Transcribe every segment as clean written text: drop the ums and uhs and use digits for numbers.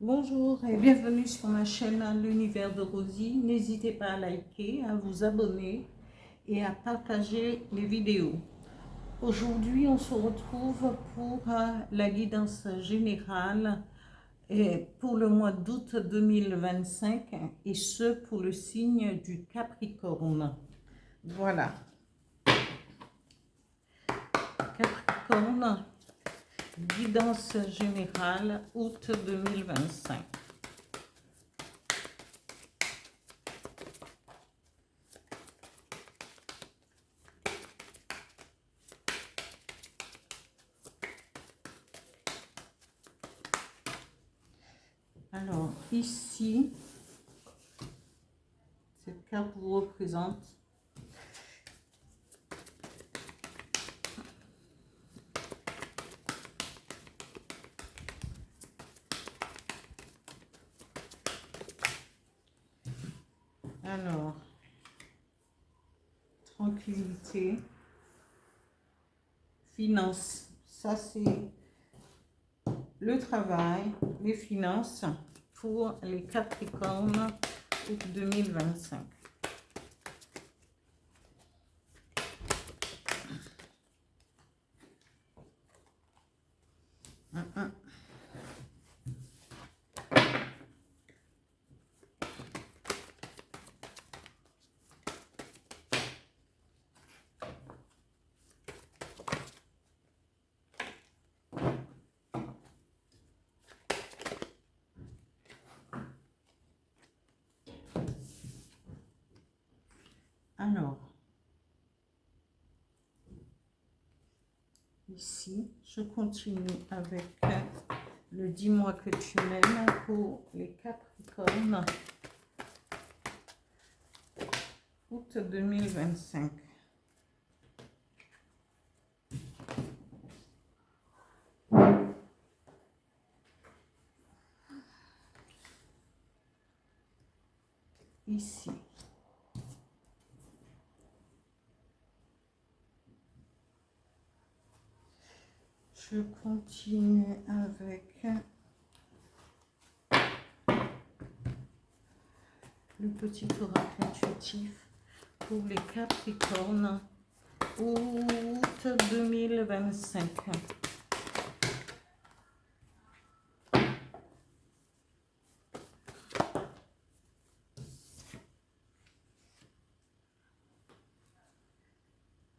Bonjour et bienvenue sur ma chaîne L'Univers de Rosie. N'hésitez pas à liker, à vous abonner et à partager les vidéos. Aujourd'hui, on se retrouve pour la guidance générale pour le mois d'août 2025 et ce pour le signe du Capricorne. Voilà. Capricorne, guidance générale août 2025. Alors, ici, cette carte vous représente tranquillité, finance, ça c'est le travail, les finances pour les Capricornes août 2025. Alors, ici, je continue avec le dis-moi que tu m'aimes pour les Capricornes août 2025. Ici. Je continue avec le petit oracle intuitif pour les Capricornes août 2025.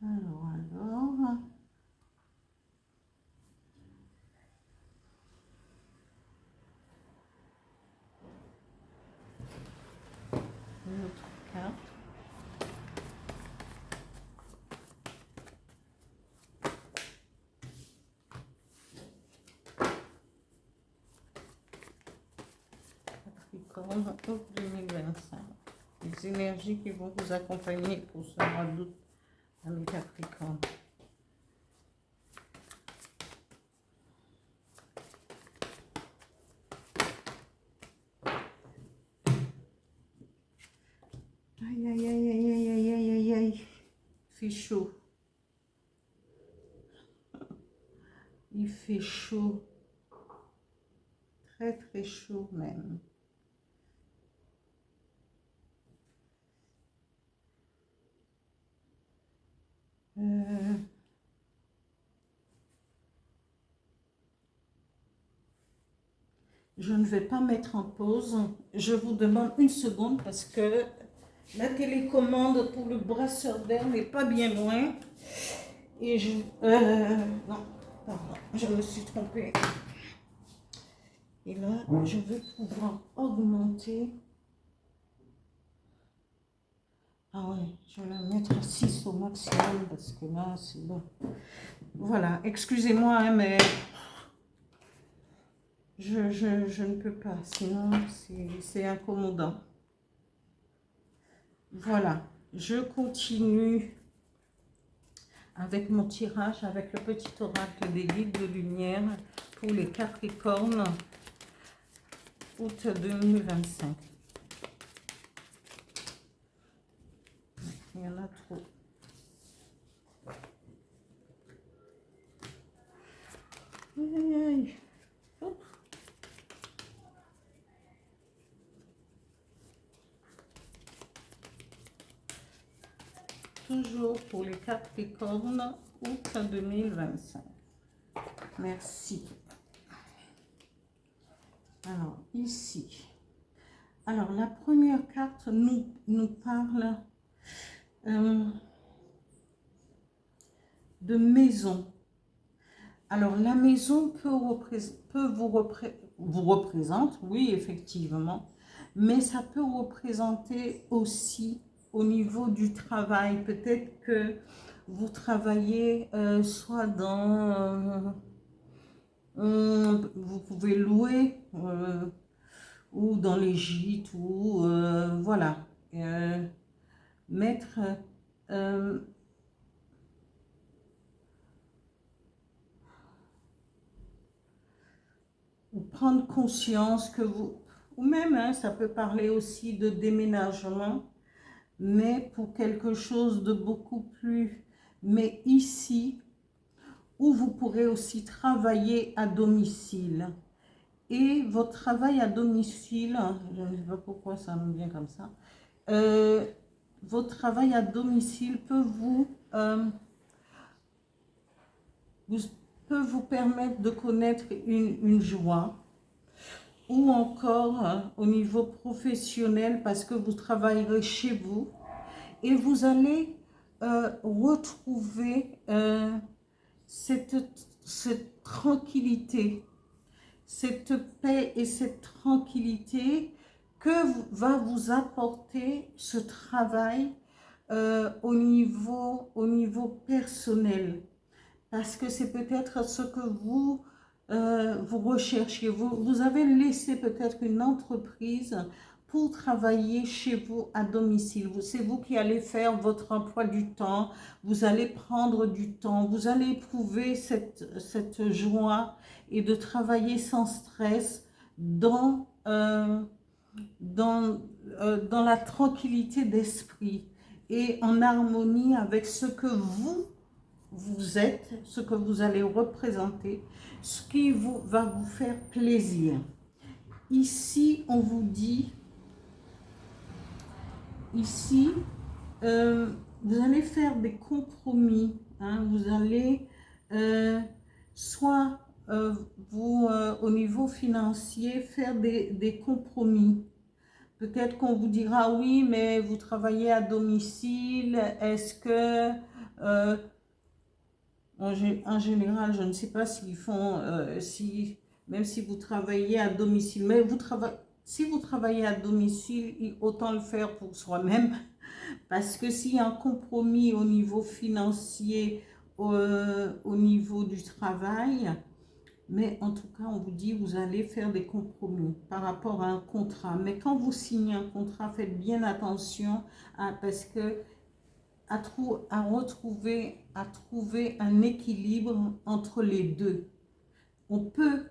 Alors. Une autre carte. Capricorne août 2025. Les énergies qui vont vous accompagner pour ce mois d'août, amis Capricorne. Aïe, aïe, aïe, aïe, aïe, aïe, aïe, aïe, aïe. Il fait chaud. Il fait chaud. Très, très chaud même. Je ne vais pas mettre en pause. Je vous demande une seconde parce que la télécommande pour le brasseur d'air n'est pas bien loin. Et je... non, pardon, je me suis trompée. Et là, je vais pouvoir augmenter. Ah ouais, je vais la mettre à 6 au maximum parce que là, c'est bon. Voilà, excusez-moi, hein, mais je ne peux pas, sinon c'est incommodant. Voilà, je continue avec mon tirage, avec le petit oracle des guides de lumière pour les Capricornes août 2025. Il y en a trop. Aïe, aïe, aïe. toujours pour les Capricornes, août 2025. Merci. Alors, ici. Alors, la première carte nous parle de maison. Alors, la maison vous représente, oui, effectivement, mais ça peut représenter aussi au niveau du travail. Peut-être que vous travaillez soit dans... vous pouvez louer ou dans les gîtes ou voilà. Mettre... ou prendre conscience que vous... Ou même, hein, ça peut parler aussi de déménagement, mais pour quelque chose de beaucoup plus... Mais ici, où vous pourrez aussi travailler à domicile. Et votre travail à domicile, je ne sais pas pourquoi ça me vient comme ça, votre travail à domicile peut vous permettre de connaître une joie, ou encore au niveau professionnel, parce que vous travaillerez chez vous et vous allez retrouver cette tranquillité, cette paix et cette tranquillité que va vous apporter ce travail au niveau personnel. Parce que c'est peut-être ce que vous recherchiez. Vous avez laissé peut-être une entreprise pour travailler chez vous à domicile. C'est vous qui allez faire votre emploi du temps. Vous allez prendre du temps. Vous allez éprouver cette joie et de travailler sans stress dans la tranquillité d'esprit et en harmonie avec ce que vous êtes, ce que vous allez représenter, ce qui va vous faire plaisir. Ici, on vous dit, ici, vous allez faire des compromis, hein, vous allez soit au niveau financier faire des compromis. Peut-être qu'on vous dira oui, mais vous travaillez à domicile, est-ce que en général, je ne sais pas s'ils font, même si vous travaillez à domicile, mais si vous travaillez à domicile, autant le faire pour soi-même, parce que s'il y a un compromis au niveau financier, au niveau du travail, mais en tout cas, on vous dit, vous allez faire des compromis par rapport à un contrat. Mais quand vous signez un contrat, faites bien attention, parce que à trouver un équilibre entre les deux. On peut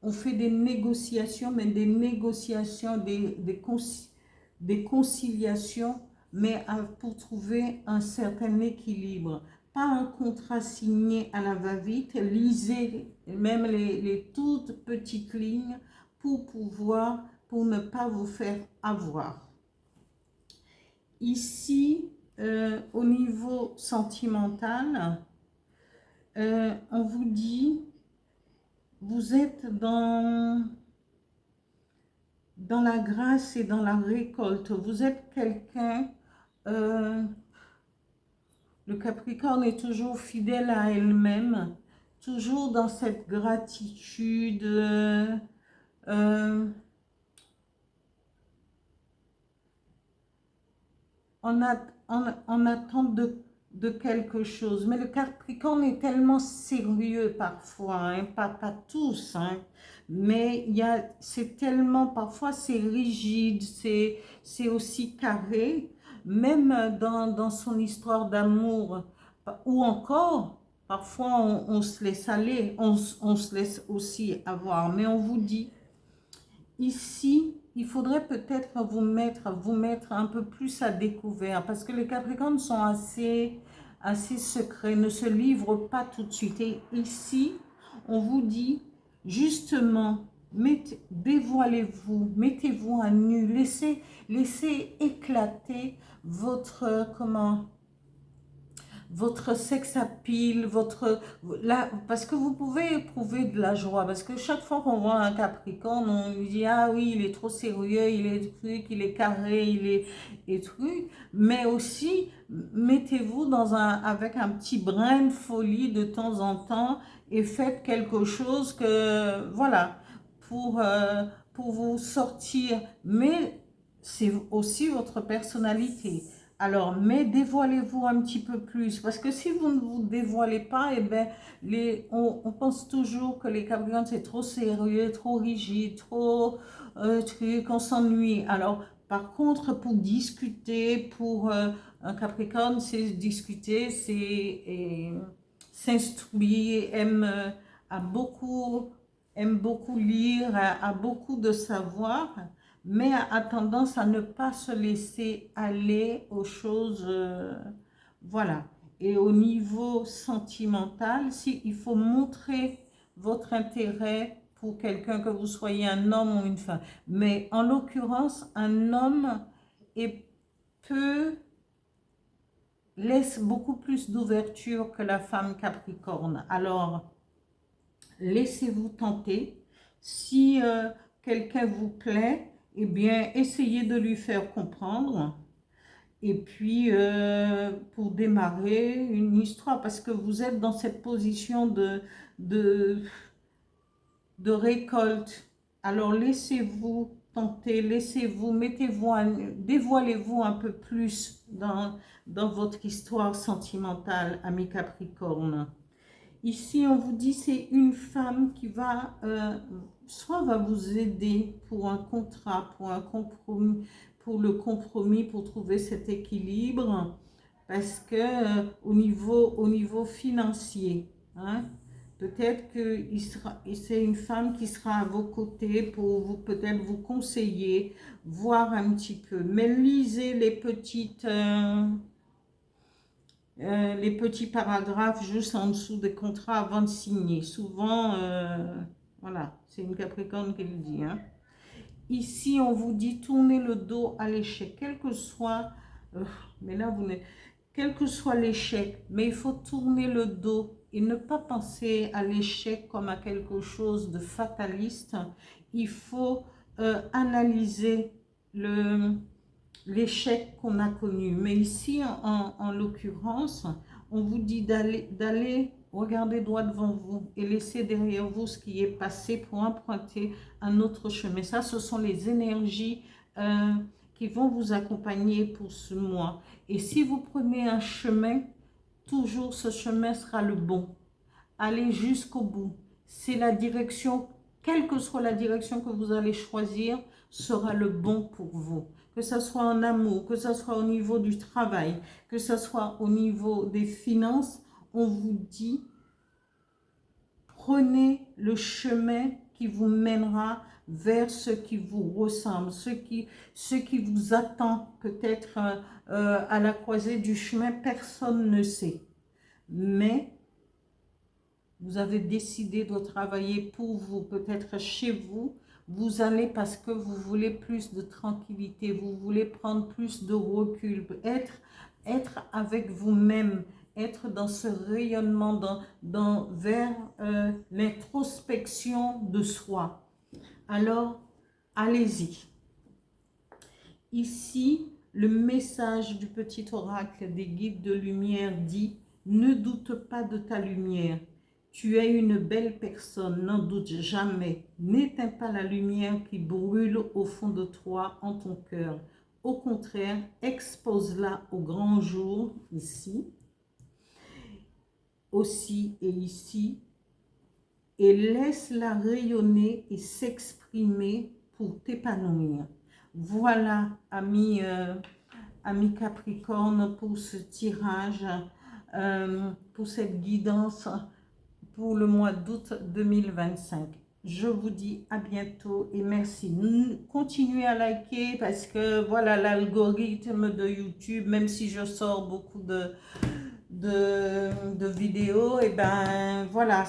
on fait des négociations, mais des négociations, des conciliations, mais pour trouver un certain équilibre. Pas un contrat signé à la va-vite, lisez même les toutes petites lignes pour ne pas vous faire avoir. Ici, au niveau sentimental, on vous dit, vous êtes dans la grâce et dans la récolte. Vous êtes quelqu'un, le Capricorne est toujours fidèle à elle-même, toujours dans cette gratitude, en attente de quelque chose. Mais le Capricorne est tellement sérieux parfois, hein, pas tous, hein, mais c'est tellement, parfois c'est rigide, c'est aussi carré, même dans son histoire d'amour, ou encore, parfois on se laisse aller, on se laisse aussi avoir, mais on vous dit, ici, il faudrait peut-être vous mettre un peu plus à découvert, parce que les Capricornes sont assez secrets, ne se livrent pas tout de suite. Et ici, on vous dit, justement, dévoilez-vous, mettez-vous à nu, laissez éclater votre sex appeal, parce que vous pouvez éprouver de la joie, parce que chaque fois qu'on voit un Capricorne, on lui dit, ah oui, il est trop sérieux, il est truc, il est carré, il est et truc, mais aussi, mettez-vous avec un petit brin de folie de temps en temps, et faites quelque chose voilà, pour vous sortir, mais c'est aussi votre personnalité. Alors, mais dévoilez-vous un petit peu plus, parce que si vous ne vous dévoilez pas, eh ben, on pense toujours que les Capricornes, c'est trop sérieux, trop rigide, trop truc, on s'ennuie. Alors, par contre, pour discuter, pour un Capricorne, c'est discuter, c'est s'instruire, aime beaucoup lire, a beaucoup de savoir, mais a tendance à ne pas se laisser aller aux choses, voilà. Et au niveau sentimental, si il faut montrer votre intérêt pour quelqu'un, que vous soyez un homme ou une femme, mais en l'occurrence, un homme est peu laisse beaucoup plus d'ouverture que la femme Capricorne. Alors, laissez-vous tenter. Si quelqu'un vous plaît, eh bien, essayez de lui faire comprendre. Et puis, pour démarrer une histoire, parce que vous êtes dans cette position de, de récolte. Alors, laissez-vous tenter, mettez-vous, dévoilez-vous un peu plus dans votre histoire sentimentale, ami Capricorne. Ici, on vous dit c'est une femme qui soit va vous aider pour un contrat, pour un compromis, pour trouver cet équilibre, parce que au niveau financier, hein, peut-être que c'est une femme qui sera à vos côtés pour peut-être vous conseiller, voir un petit peu. Mais lisez les petits paragraphes juste en dessous des contrats avant de signer. Souvent, voilà, c'est une Capricorne qui le dit. Hein. Ici, on vous dit tournez le dos à l'échec, quel que soit, mais là, quel que soit l'échec, mais il faut tourner le dos et ne pas penser à l'échec comme à quelque chose de fataliste. Il faut analyser l'échec qu'on a connu. Mais ici, en l'occurrence, on vous dit d'aller regarder droit devant vous et laisser derrière vous ce qui est passé pour emprunter un autre chemin. Ça, ce sont les énergies qui vont vous accompagner pour ce mois. Et si vous prenez un chemin, toujours ce chemin sera le bon. Allez jusqu'au bout. C'est la direction, quelle que soit la direction que vous allez choisir, sera le bon pour vous. Que ce soit en amour, que ce soit au niveau du travail, que ce soit au niveau des finances, on vous dit, prenez le chemin qui vous mènera vers ce qui vous ressemble, ce qui vous attend peut-être à la croisée du chemin, personne ne sait. Mais vous avez décidé de travailler pour vous, peut-être chez vous, vous allez parce que vous voulez plus de tranquillité, vous voulez prendre plus de recul, être avec vous-même, être dans ce rayonnement, vers l'introspection de soi. Alors, allez-y. Ici, le message du petit oracle des guides de lumière dit « Ne doute pas de ta lumière. Tu es une belle personne, n'en doute jamais. N'éteins pas la lumière qui brûle au fond de toi, en ton cœur. Au contraire, expose-la au grand jour, ici, aussi et ici, et laisse-la rayonner et s'exprimer pour t'épanouir. » Voilà, amis Capricorne, pour ce tirage, pour cette guidance pour le mois d'août 2025. Je vous dis à bientôt et merci. Continuez à liker parce que voilà l'algorithme de YouTube, même si je sors beaucoup de vidéos, et ben voilà,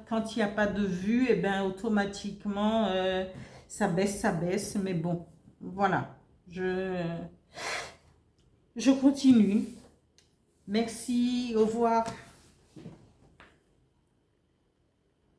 quand il n'y a pas de vues, et ben automatiquement ça baisse, mais bon, voilà, je continue. Merci, au revoir.